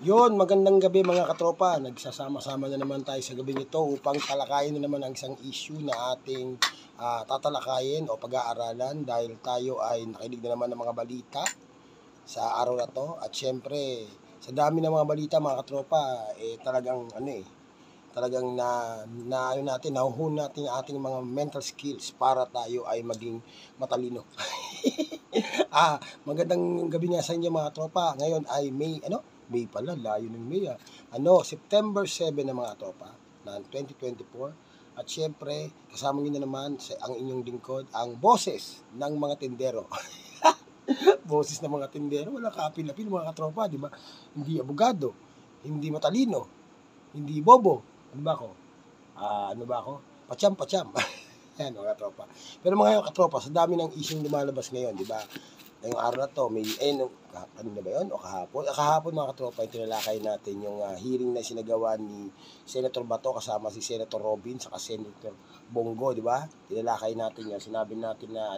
Yun, magandang gabi mga katropa. Nagsasama-sama na naman tayo sa gabing ito upang talakayin na naman ang isang issue na ating tatalakayin o pag-aaralan dahil tayo ay nakinig na naman ng mga balita sa araw na to. At syempre, sa dami ng mga balita mga katropa, talagang nahuhon natin ang ating mga mental skills para tayo ay maging matalino. Magandang gabi nga sa inyo mga tropa. Ngayon ay May pala, layo ng May September 7 na mga tropa ng 2024. At syempre, kasama nyo na naman ang inyong lingkod, ang boses ng mga tindero. Boses ng mga tindero, wala kapil-apil mga tropa, di ba? Hindi abogado, hindi matalino, hindi bobo. Ano ba ako? Pacham. Yan mga tropa. Pero mga katropa, sa dami ng isyong lumalabas ngayon, di ba? Ngayong araw na to, ano na ba yun? O kahapon? Kahapon mga katropa, yung tinalakay natin yung hearing na sinagawa ni Senator Bato kasama si Senator Robin saka Senator Bongo, di ba? Tinalakay natin yan. Sinabi natin na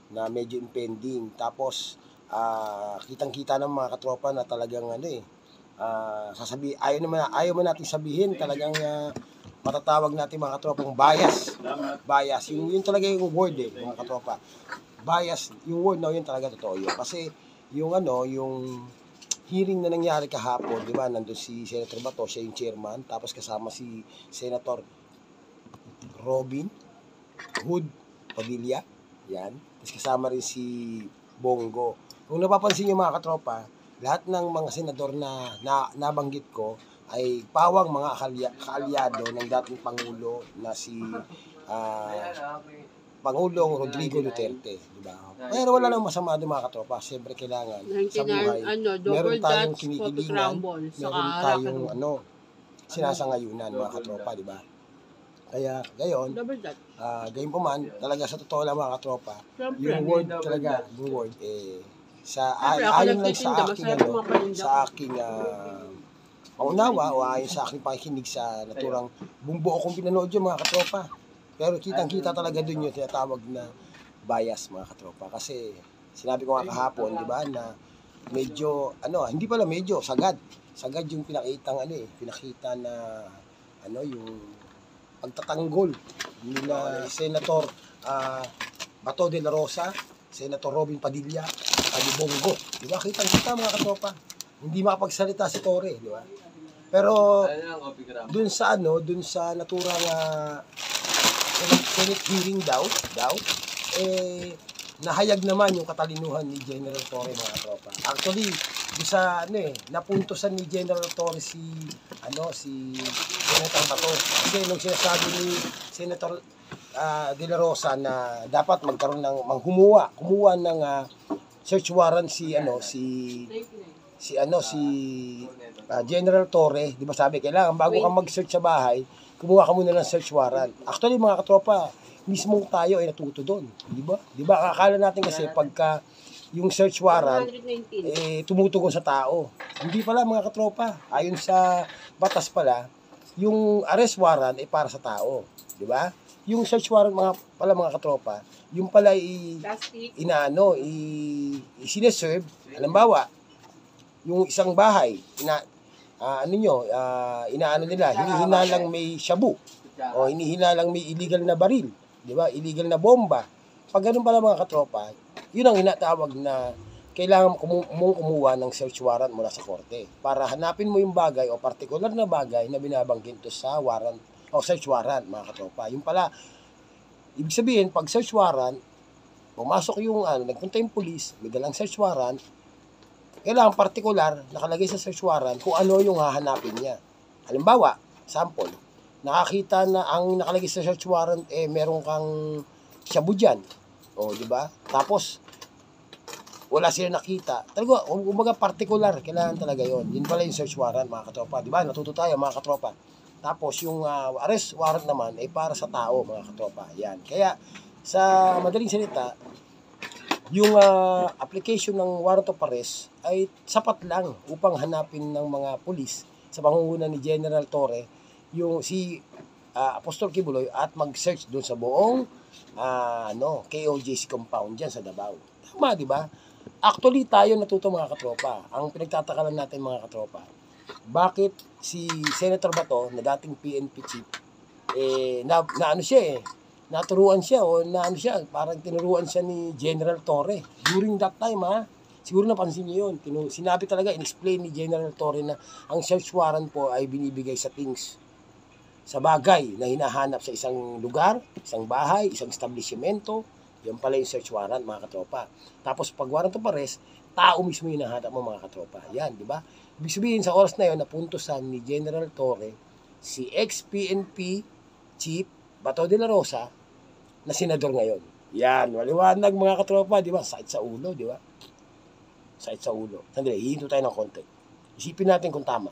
na medyo impending. Tapos, kitang-kita ng mga katropa na talagang ayaw mo natin sabihin talagang matatawag natin mga katropang bias. Yun talaga yung word mga katropa. Bias, yung word na yun talaga totoo yun. Kasi yung hearing na nangyari kahapon, di ba, nandun si Senator Bato, siya yung chairman, tapos kasama si Senator Robin Hood Padilla, yan. Tapos kasama rin si Bongo. Kung napapansin nyo mga katropa, lahat ng mga senador na nabanggit ko ay pawang mga kaalyado ng dating Pangulo na si Pangulong Rodrigo Duterte, di ba? Pero wala nang masama doon mga katropa. Siyempre kailangan sa buhay, meron tayong kinikilingan, meron tayong sinasangayunan mga katropa, di ba? Kaya gayon pa man, talaga sa totoo lang mga katropa, yung word talaga, ayon lang sa aking paunawa o ayon sa aking pakikinig sa naturang bumbuo kong pinanood yung mga katropa. Pero kitang-kita talaga dun yung tinatawag na bias mga katropa. Kasi sinabi ko nga kahapon, di ba, na medyo, hindi pala medyo, sagad. Sagad yung pinakita na, yung pagtatanggol nila Senator Bato de la Rosa, Senator Robin Padilla, at Bongo. Di ba, kitang-kita mga katropa. Hindi makapagsalita si Torre, di ba? Pero dun sa naturang Senate hearing daw, nahayag naman yung katalinuhan ni General Torre mga tropa. Actually, napuntosan ni General Torre si Senator Bato. Kasi nung sinasabi ni Senator De La Rosa na dapat magkaroon ng kumuha ng search warrant si General Torre, di ba sabi, kailangan bago ka mag-search sa bahay, kumuha ka muna ng search warrant. Actually, mga katropa, mismo tayo ay natuto doon. Di ba? Di ba? Akala natin kasi pagka yung search warrant, tumutugon sa tao. Hindi pala mga katropa. Ayon sa batas pala, yung arrest warrant ay para sa tao. Di ba? Yung search warrant mga katropa, yung pala sineserve, halimbawa, yung isang bahay, hinihinalang may shabu o hinihinalang may illegal na baril, di ba? Illegal na bomba. Pag ganun pala mga katropa, yun ang hinatawag na kailangan mong kumuha ng search warrant mula sa korte para hanapin mo yung bagay o particular na bagay na binabanggit to sa warrant o search warrant mga katropa. Yung pala, ibig sabihin, pag search warrant, pumasok yung nagpunta yung police, may dalang search warrant, kailangan partikular, nakalagay sa search warrant kung ano yung hahanapin niya. Halimbawa, sample, nakakita na ang nakalagay sa search warrant, meron kang shabu dyan. O, di ba? Tapos, wala sila nakita. Talaga, umaga partikular, kailangan talaga yon. Yun pala yung search warrant, mga katropa. Di ba? Natuto tayo, mga katropa. Tapos, yung arrest warrant naman, ay para sa tao, mga katropa. Yan. Kaya, sa madaling salita, yung application ng warrant of arrest ay sapat lang upang hanapin ng mga pulis sa pangunguna ni General Torre yung si Apostol Kibuloy at mag-search doon sa buong KOJC compound dyan sa Davao. Tama, di ba? Actually, tayo natuto mga katropa. Ang pinagtataka lang natin mga katropa, bakit si Senator Bato, na dating PNP chief, na ano siya naturuan siya o na ano siya, parang tinuruan siya ni General Torre. During that time siguro napansin niyo yun. Sinabi talaga, in-explain ni General Torre na ang search warrant po ay binibigay sa things, sa bagay na hinahanap sa isang lugar, isang bahay, isang establishmento. Yan pala yung search warrant, mga katropa. Tapos pag warrant of arrest, tao mismo yung hinahanap mo, mga katropa. Yan, di ba? Ibig sabihin, sa oras na yun, napuntusan ni General Torre si ex-PNP Chief Bato de la Rosa na senador ngayon. Yan, maliwanag, mga katropa, di ba? Sakit sa ulo, di ba? Sakit sa ulo. Sandali, hihinto tayo ng konti. Isipin natin kung tama.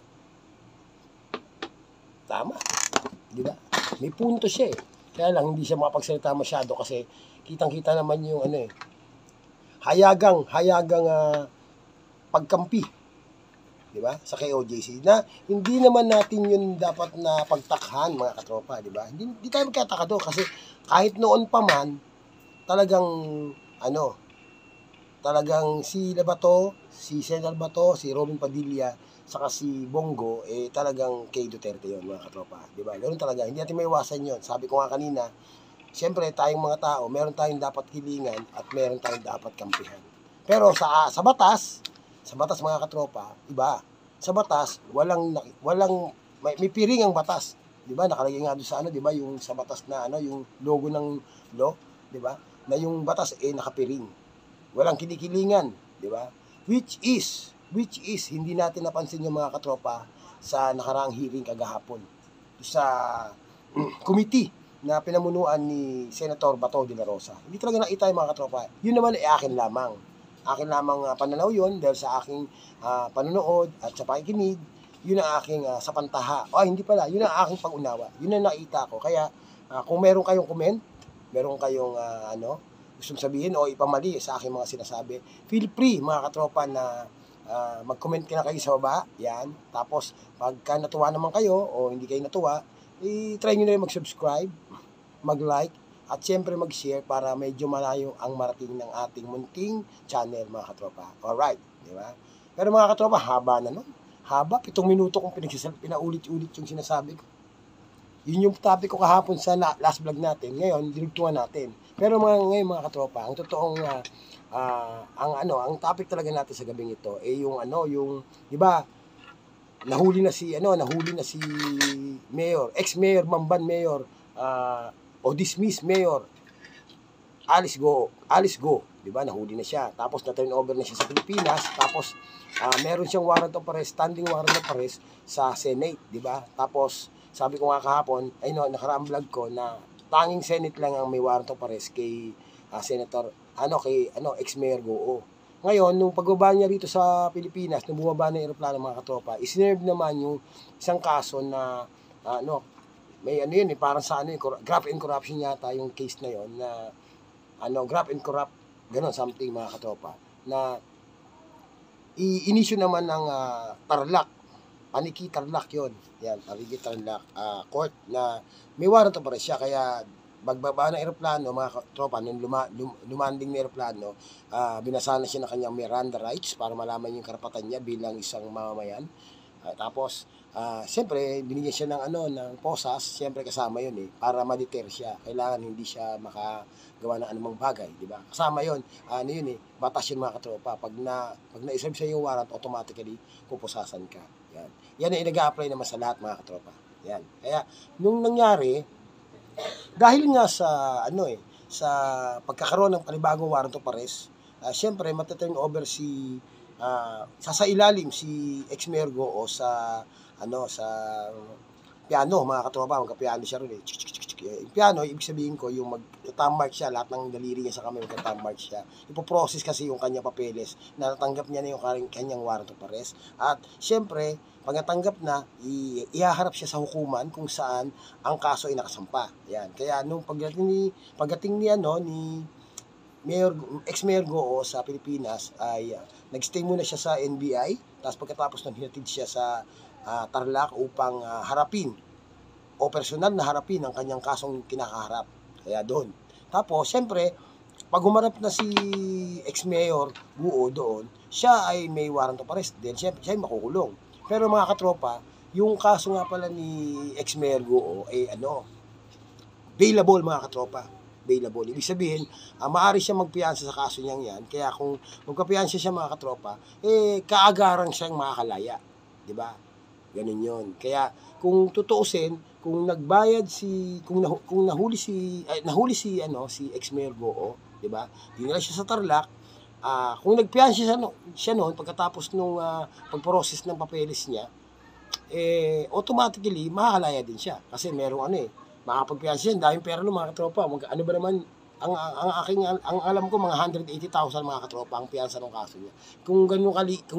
Tama. Di ba? May punto siya Kaya lang, hindi siya makapagsalita masyado kasi kitang-kita naman yung hayagang pagkampi, di ba? Sa KOJC na hindi naman natin yun dapat na pagtakhan, mga katropa, di ba? Hindi tayo magkataka doon kasi kahit noon pa man talagang talagang si Labato, si Senator Bato, si Robin Padilla, saka si Bongo, talagang kay Duterte yun, mga katropa, di ba? Ganoon talaga, hindi natin maiwasan yun. Sabi ko nga kanina, siyempre tayong mga tao, meron tayong dapat hilingan at meron tayong dapat kampihan. Pero sa batas mga katropa, iba. Sa batas, may piring ang batas. 'Di ba? Nakalagay nga doon sa di ba, yung sa batas na yung logo ng law, 'di ba? Na yung batas nakapiring. Walang kinikilingan, 'di ba? Which is hindi natin napansin yung mga katropa sa nakaraang hearing kagahapon sa committee na pinamunuan ni Senator Bato de la Rosa. Hindi talaga nakita yung mga katropa. Yun naman ay akin lamang. Akin lamang pananaw yun dahil sa aking panonood at sa pakikinig. Yun ang aking sapantaha. Hindi pala. Yun ang aking pag-unawa. Yun ang nakita ko. Kaya kung meron kayong comment, meron kayong gustong sabihin o ipamali sa aking mga sinasabi, feel free, mga katropa, na mag-comment ka na kayo sa baba. Yan. Tapos pagka natuwa naman kayo o hindi kayo natuwa, i-try nyo na rin mag-subscribe, mag-like, at syempre mag-share para medyo malayo ang marating ng ating munting channel, mga katropa. Alright, di ba? Pero mga katropa, haba na nun. Haba, 7 minuto kong pinaulit-ulit yung sinasabi ko. Yun yung topic ko kahapon sa last vlog natin. Ngayon, dinugtungan natin. Pero ngayon, mga katropa, ang totoong ang topic talaga natin sa gabing ito yung di ba, nahuli na si Mayor, ex-Mayor, Mamban Mayor, o dismissed Mayor Alice Go, di ba? Nahuli na siya. Tapos na-turn over na siya sa Pilipinas. Tapos meron siyang warrant of arrest, standing warrant of arrest sa Senate, di ba? Tapos sabi ko nga kahapon, nakaraang vlog ko na tanging Senate lang ang may warrant of arrest kay Senator ex-Mayor Go. Ngayon, nung pagbaba niya rito sa Pilipinas, nung bumaba ng aeroplano, mga katropa, isinerve naman yung isang kaso na, may parang sa graft and corruption yata yung case na yon na, graft and corrupt, gano'n, something, mga katropa, na i-issue naman ng Tarlac, Paniki Tarlac yun, yan, Paniki Tarlac, court na may warrant of arrest siya, kaya bagbaba ng aeroplano, mga tropa, nung lumanding ng aeroplano, binasa na siya ng kanyang Miranda rights para malaman yung karapatan niya bilang isang mamamayan. Tapos, siyempre, binigyan siya ng posas, siyempre kasama yun para ma-deter siya. Kailangan hindi siya makagawa ng anumang bagay, di ba? Kasama yun, batas yun, mga katropa. Pag na-serve sa yung warrant, automatically, pupusasan ka. Yan ay nag-a-apply naman sa lahat, mga katropa. Yan. Kaya, nung nangyari, dahil nga sa sa pagkakaroon ng panibagong warrant of arrest, syempre mataturn over sa ilalim si ex-Mayor Go sa sa piano, mga katropa, magka-piano siya ron Yung piano, ibig sabihin ko, yung mag-thumb mark siya, lahat ng daliri niya sa kamay mag-thumb mark siya. Ipo-process kasi yung kanya papeles, natanggap niya na yung kanyang warrant of arrest. At syempre, pag natanggap na, ihaharap siya sa hukuman kung saan ang kaso ay nakasampa. Yan. Kaya nung pagdating ni ex-Mayor Go sa Pilipinas ay nag-stay muna siya sa NBI, tapos pagkatapos nang hinatid siya sa Tarlac upang harapin o personal na harapin ang kanyang kasong kinakaharap. Kaya doon. Tapos, siyempre, pag humarap na si ex-Mayor Guo doon, siya ay may warrant of arrest din. Siya ay makukulong. Pero mga katropa, yung kaso nga pala ni ex-Mayor Goo, bailable mga katropa. Bailable. Ibig sabihin, maaari siya magpiyansa sa kaso niyang yan. Kaya kung magpapiyansa siya mga katropa, kaagaran siyang makakalaya. Diba? Ganun yun. Kaya kung tutuusin, kung nagbayad kung nahuli si ex-Mayor Goo, diba? Dinala siya sa Tarlac, kung nagpiyansa siya noon pagkatapos nung pag-process ng papeles niya, automatically makakalaya din siya kasi merong makapagpiyansa siya, daming pera ng mga katropa. Ano ba naman ang alam ko mga 180,000 mga katropa ang piyansa ng kaso niya. Kung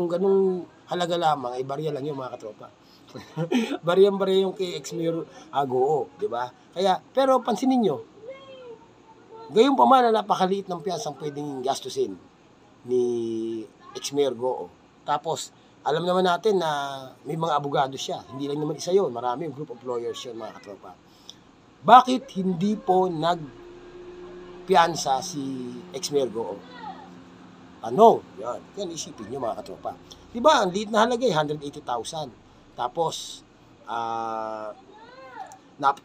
ganung halaga lamang ay barya lang yung mga katropa. Barya yung kay ex-Mayor Goo, di ba? Kaya pero pansinin niyo, gayon pa man napakaliit ng piyansang pwedeng gastusin ni ex-Mayor Goo. Tapos alam naman natin na may mga abogado siya. Hindi lang naman isa yun. Marami yung group of lawyers yun, mga katropa. Bakit hindi po nagpiyansa si ex-Mayor Goo? Tanong. Yan isipin nyo, mga katropa. Diba, ang liit na halaga 180,000. Tapos,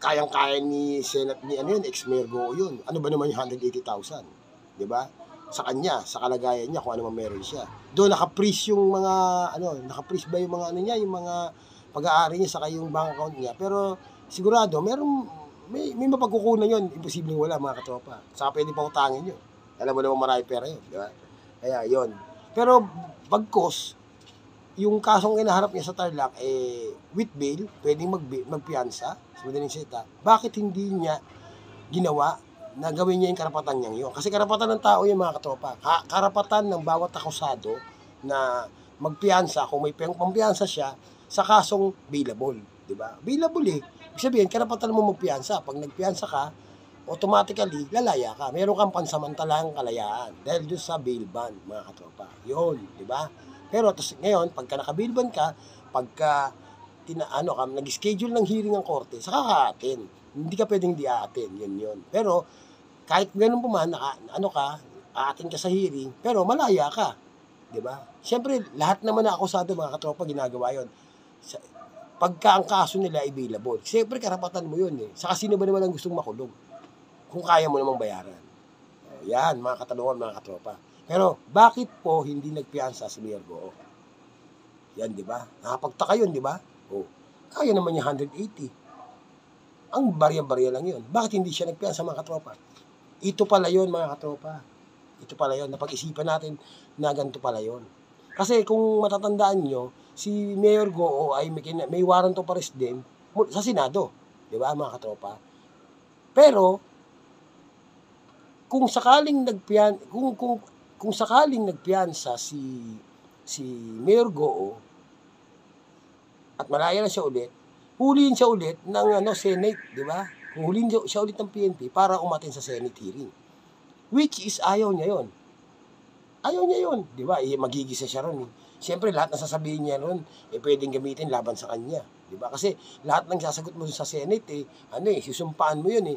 kayang-kaya ni Senate ni ex-Mayor Goo yun. Ano ba naman yung 180,000? Diba? Sa kanya, sa kalagayan niya, kung ano man meron siya. Doon naka-freeze yung mga, naka-freeze ba yung mga yung mga pag-aari niya, saka yung bank account niya. Pero, sigurado, may mapagkukunan yun. Imposibleng wala, mga katropa. Saka pwede pang utangin yun. Alam mo naman marami pera yun, di ba? Kaya, yun. Pero, bagkos, yung kasong kinaharap niya sa Tarlac, with bail, pwedeng magpiyansa, sa madaling salita, bakit hindi niya ginawa na gawin niya yung karapatan niya yun? Kasi karapatan ng tao yung mga katropa. Karapatan ng bawat akusado na magpiyansa, kung may pampiyansa siya, sa kasong bailable. Diba? Bailable Ibig sabihin, karapatan mo magpiyansa. Pag nagpiyansa ka, automatically, lalaya ka. Meron kang pansamantalang kalayaan. Dahil doon sa bail ban, mga katropa. Yun, diba? Pero ngayon, pagka naka-bail ban ka, pagka nag-schedule ng hearing ng korte, saka ka-atin. Hindi ka pwedeng di-atin. Yun. Pero, kahit ganun po man, aatin ka sa hearing, pero malaya ka. Diba? Siyempre, lahat naman na akusado, mga katropa, ginagawa yun. Pagka ang kaso nila ay bailable. Siyempre, karapatan mo yun Saka sino ba naman ang gustong makulong? Kung kaya mo namang bayaran. Yan, mga katanungan, mga katropa. Pero, bakit po hindi nagpiyansa si Mayor Goo? Yan, diba? Nakapagtaka yun, diba? Kaya naman yung 180. Ang barya-barya lang yun. Bakit hindi siya nagpiyansa, mga katropa? Ito pala yun, mga katropa. Ito pala yun. Napag-isipan natin na ganito pala yun. Kasi kung matatandaan nyo, si Mayor Goo ay may warrant of arrest din sa Senado. Di ba, mga katropa? Pero, kung sakaling nagpiyansa si Mayor Goo at malaya na siya ulit, huliin siya ulit ng Senate, di ba? Huliin siya ulit ng PNP para umatin sa Senate hearing. Which is ayaw niya yon. Ayaw niya yon, di ba? Magigisa siya ron. Siyempre, lahat na sasabihin niya ron, pwedeng gamitin laban sa kanya. Di ba? Kasi lahat ng sasagot mo sa Senate, susumpaan mo yun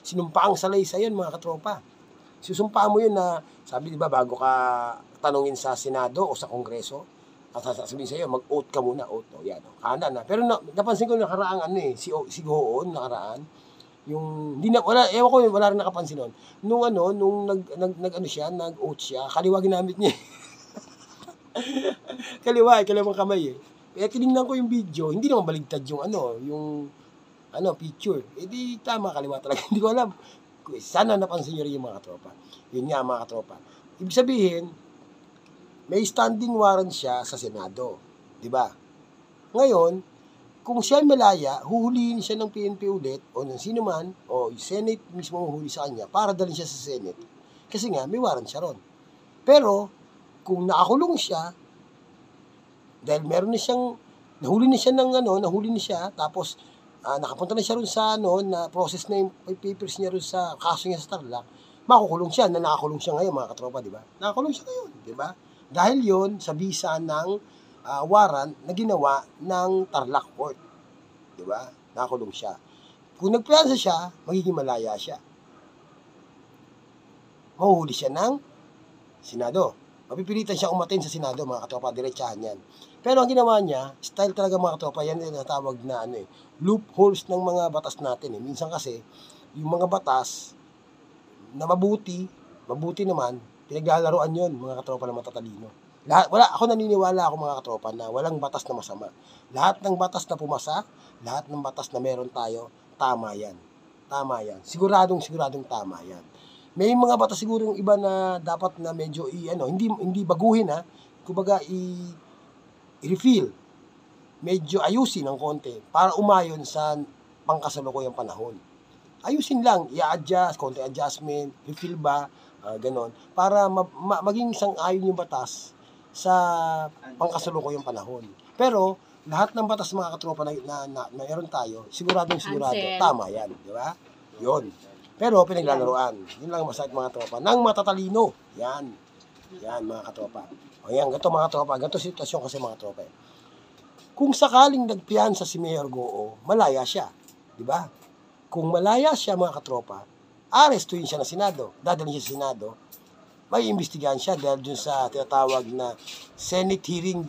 Sinumpaang salaysay yun, mga katropa. Susumpaan mo yun na, sabi di ba, bago ka tanungin sa Senado o sa Kongreso, at sasabihin sa'yo, mag-oath ka muna, oath. Yan, kanan na. Pero napansin ko nakaraang si Goo nakaraan, ewan ko, wala rin nakapansin nun. Nung nag-oath siya, kaliwa ginamit niya. Kaliwang kamay Kaya tinignan ko yung video, hindi naman baligtad yung picture. Di tama, kaliwa talaga. Hindi ko alam. Sana napansin nyo rin yung mga tropa. Yun nga, mga tropa. Ibig sabihin, may standing warrant siya sa Senado. Di ba? Ngayon, kung siya malaya, huhulihin siya ng PNP ulit, o ng sino man, o yung Senate mismo huhuli sa kanya, para dalhin siya sa Senate. Kasi nga, may warrant siya ron. Pero, kung nakakulong siya, dahil meron na siyang, nahuli na siya, tapos, nakapunta na siya ron sa, na process na yung papers niya ron sa kaso niya sa Tarlac, makukulong siya, na nakakulong siya ngayon, mga katropa, di ba? Nakakulong siya ngayon, di ba? Dahil yon sa bisa ng warrant na ginawa ng Tarlac Court. Di ba? Nakakulong siya. Kung nagpiyansa siya, magiging malaya siya. Mahuhuli siya ng Senado. Mapipilitan siya umatin sa Senado, mga katropa, diretsahan yan. Pero ang ginawa niya, style talaga mga katropa, yan yung natawag na loopholes ng mga batas natin. Minsan kasi, yung mga batas na mabuti naman, pinaglalaroan yun, mga katropa na matatalino. Ako naniniwala ako mga katropa na walang batas na masama. Lahat ng batas na pumasa, lahat ng batas na meron tayo, tama yan. Tama yan. Siguradong tama yan. May mga batas siguro yung iba na dapat na medyo hindi baguhin kumbaga i-refill. Medyo ayusin ng konti para umayon sa pangkasalukuyang panahon. Ayusin lang, i-adjust, konti adjustment, refill ba, ganon, para maging sang-ayon yung batas sa pangkasalukuyang panahon. Pero lahat ng batas mga katropa na meron tayo, sigurado, tama yan, di ba? Yun. Pero pinaglalaroan. Yun lang masakit mga tropa. Nang matatalino. Yan. Yan mga katropa. O yan, ganito mga tropa. Ganito sitwasyon kasi mga tropa. Kung sakaling nagpiyansa si Mayor Goo, malaya siya. Di ba? Kung malaya siya mga katropa, arestuin siya ng Senado. Dadalhin siya sa Senado. May imbestigahan siya dahil dun sa tinatawag na Senate hearing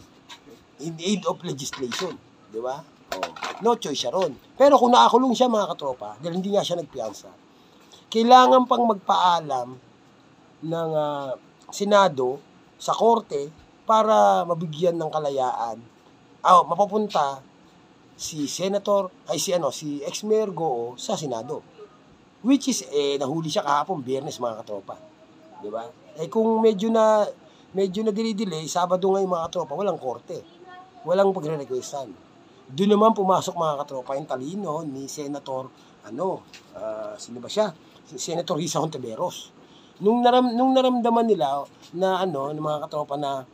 in aid of legislation. Di ba? No choice siya ron. Pero kung nakakulong siya mga katropa, dahil hindi nga siya nagpiyansa, kailangan pang magpaalam ng Senado sa Korte para mabigyan ng kalayaan. Mapapunta si ex-Mayor Goo sa Senado. Which is, nahuli siya kahapon, Biyernes mga katropa. Di ba? Kung medyo na delay, Sabado ngayon mga katropa, walang korte. Walang pagre-requestan. Doon naman pumasok mga katropa yung talino ni Senator, sino ba siya? Senator Risa Hontiveros. Nung naramdaman nila na ng mga katropa na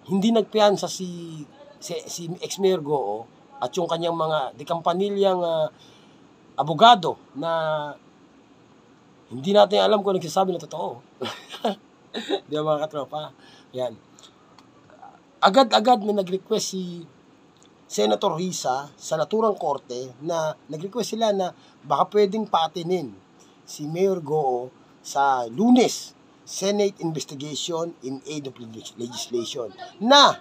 hindi nagpiyansa si ex-Mayor Goo at yung kanyang mga dekampanilyang abogado na hindi natin alam kung nagsasabi na totoo. Di ba mga katropa? Yan. Agad-agad na nag-request si Senator Risa sa naturang korte na nag-request sila na baka pwedeng patinin si Mayor Goo sa Lunes Senate investigation in aid of legislation na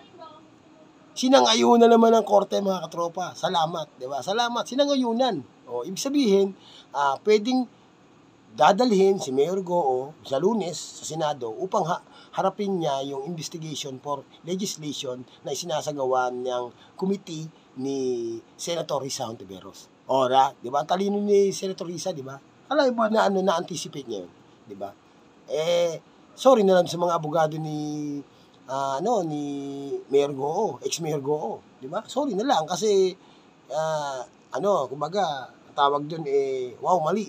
sinangayunan naman ng korte mga katropa. Salamat, di ba? Salamat, sinangayunan. Ibig sabihin, pwedeng dadalhin si Mayor Goo sa Lunes sa Senado upang harapin niya yung investigation for legislation na isinasagawa ng committee ni Senator Risa Hontiveros. Di ba? Ang talino ni Senator Risa, di ba? Alam mo na-anticipate niya yun, di ba? Sorry na lang sa mga abogado ni Mayor Goo, ex-Mayor Goo, di ba? Sorry na lang kasi kumbaga, tawag doon wow, mali.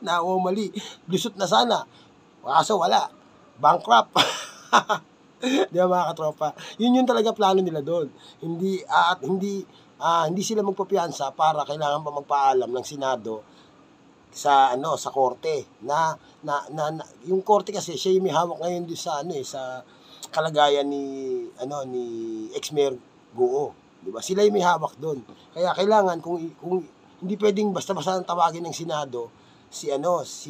Wow, mali. Lusot na sana. Kaso wala. Bankrupt. Di ba mga katropa? Yun talaga plano nila doon. Hindi sila magpapiyansa para kailangan pa magpaalam ng Senado sa korte na yung korte kasi siya yung may hawak ngayon doon sa kalagayan ni ex-Mayor Goo, di ba? Sila yung may hawak doon. Kaya kailangan kung hindi pwedeng basta-basta tawagin ng Senado si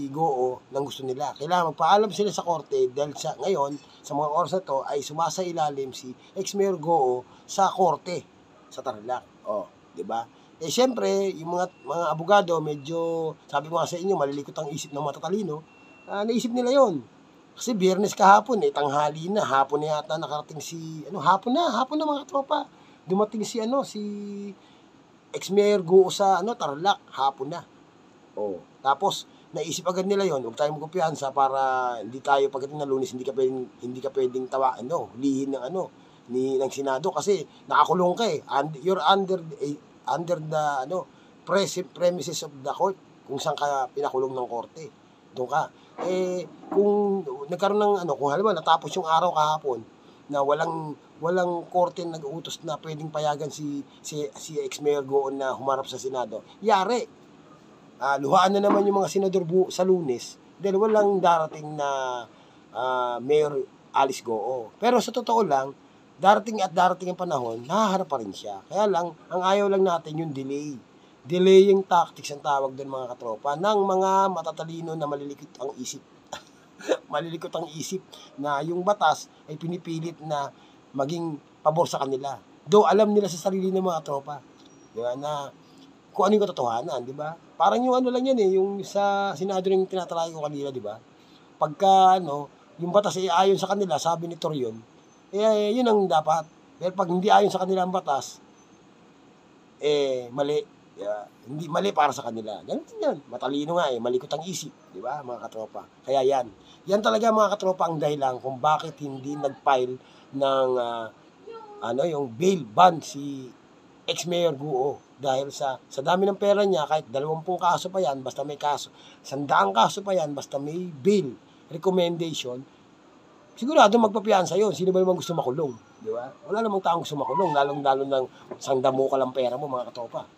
Goo nang gusto nila. Kailangan magpaalam sila sa korte dahil ngayon sa mga oras na to ay sumasailalim si ex-Mayor Goo sa korte sa Tarlac. Di ba? Siyempre, yung mga abogado, medyo, sabi ko nga sa inyo, malilikot ang isip ng matatalino, naisip nila yon. Kasi Biyernes kahapon, tanghali na, hapon na yata nakarating hapon na mga tropa. Dumating si ex-Mayor Goo sa Tarlac, hapon na. Tapos, naisip agad nila yon, huwag tayong magkumpiyansa para hindi tayo pagdating na Lunes, hindi ka pwedeng hulihin ng Senado kasi nakakulong ka you're under the premises of the court kung saan ka pinakulong ng korte. Doon ka. Kung nagkaroon ng kung halimbawa natapos yung araw kahapon na walang korte nag-uutos na pwedeng payagan si ex-Mayor Goo na humarap sa Senado, yari. Luhaan na naman yung mga senador sa Lunes dahil walang darating na Mayor Alice Goo. Pero sa totoo lang, darating ang panahon, nahaharap pa rin siya. Kaya lang, ang ayaw lang natin yung delay. Delaying tactics ang tawag doon mga katropa ng mga matatalino na malilikit ang isip. malilikot ang isip na yung batas ay pinipilit na maging pabor sa kanila. Though alam nila sa sarili ng mga tropa, di ba, na kung ano yung katotohanan, di ba? Parang yung ano lang yan yung sa Senado rin tinatry ko kanina, di ba? Pagka yung batas ay ayon sa kanila, sabi ni Torion, yun ang dapat. Pero pag hindi ayon sa kanila ang batas, mali. Yeah, hindi mali para sa kanila. Ganun din yan. Matalino nga malikot ang isip, di ba, mga katropa? Kaya yan. Yan talaga mga katropa ang dahilan kung bakit hindi nag-file ng yung bail bond si ex-mayor Guo. Dahil sa dami ng pera niya, kahit 20 kaso pa yan, basta may kaso, 100 kaso pa yan, basta may bail recommendation, sigurado magpapiyansa yun. Sino ba naman gusto makulong? Di ba? Wala namang taong gusto makulong, lalong-lalo ng sandamo ka lang pera mo, mga katropa.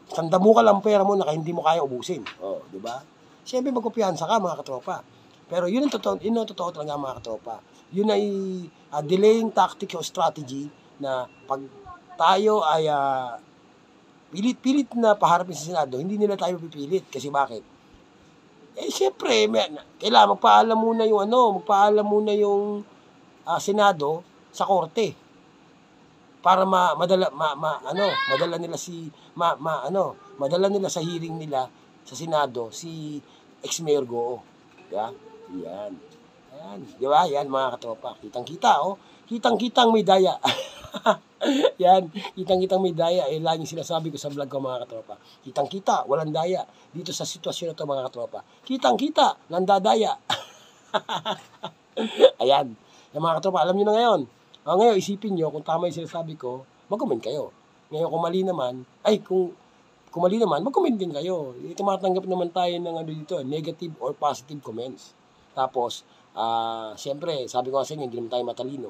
Sandamo ka lang pera mo na hindi mo kaya ubusin. Di ba? Siyempre magpapiyansa ka, mga katropa. Pero yun ang totoo talaga, mga katropa. Yun ay delaying tactic o strategy na pag tayo ay pilit-pilit na paharapin sa Senado, hindi nila tayo pipilit. Kasi bakit? Siyempre, kailangan magpaalam muna yung Senado sa korte para madala nila sa hearing nila sa Senado si ex-mayor Goo. Yeah? Yan. Di ba? Yan, mga katropa. Kitang-kita, Kitang-kitang may daya. Yan. Kitang-kitang may daya. Laging sinasabi ko sa vlog ko, mga katropa. Kitang-kita, walang daya. Dito sa sitwasyon na to, mga katropa. Kitang-kita, nandadaya. Ayan. Yung mga katropa, alam nyo na ngayon. Ngayon, isipin nyo, kung tama yung sinasabi ko, mag-comment kayo. Ngayon, kung mali naman, mag-comment din kayo. Tumatanggap naman tayo ng negative or positive comments. Tapos, siyempre, sabi ko kasi inyo, hindi naman tayo matalino.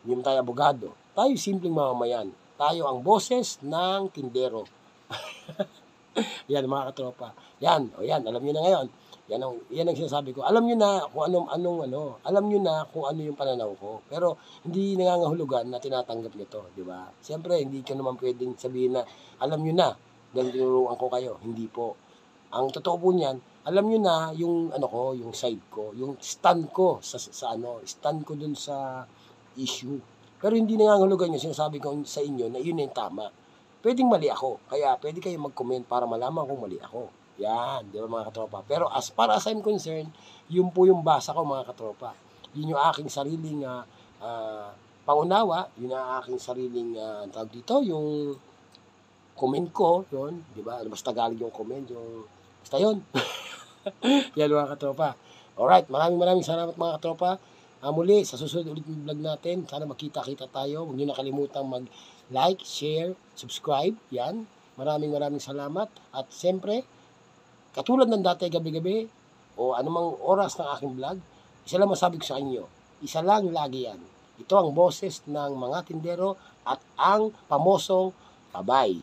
Hindi naman tayo abogado. Tayo simpleng mamamayan. Tayo ang boses ng tindero. Yan, mga katropa. Yan, alam nyo na ngayon. Yan ang sinasabi ko. Alam nyo na kung alam nyo na kung ano yung pananaw ko. Pero hindi nangangahulugan na tinatanggap nyo to, di ba? Siyempre, hindi ko naman pwedeng sabihin na alam nyo na dahil tinuruan ko kayo. Hindi po. Ang totoo po niyan, alam nyo na yung yung side ko, yung stand ko stand ko dun sa issue. Pero hindi nangangahulugan yung sinasabi ko sa inyo na yun na yung tama. Pwedeng mali ako. Kaya pwede kayo mag-comment para malaman kung mali ako. Yan, di ba, mga katropa? Pero as far as I'm concerned, yun po yung basa ko, mga katropa. Yun yung aking sariling pangunawa, yun ang aking sariling tawag dito, yung comment ko, yun, di ba? Basta galing yung comment, basta yun. Yan, mga katropa. Alright, maraming salamat, mga katropa. Muli, sa susunod ulit ng vlog natin, sana makita-kita tayo. Huwag nyo nakalimutan mag-like, share, subscribe. Yan. Maraming salamat. At siyempre, katulad ng dati gabi-gabi o anumang oras ng aking vlog, isa lang masabi ko sa inyo. Isa lang lagi yan. Ito ang boses ng mga tindero at ang pamosong babay.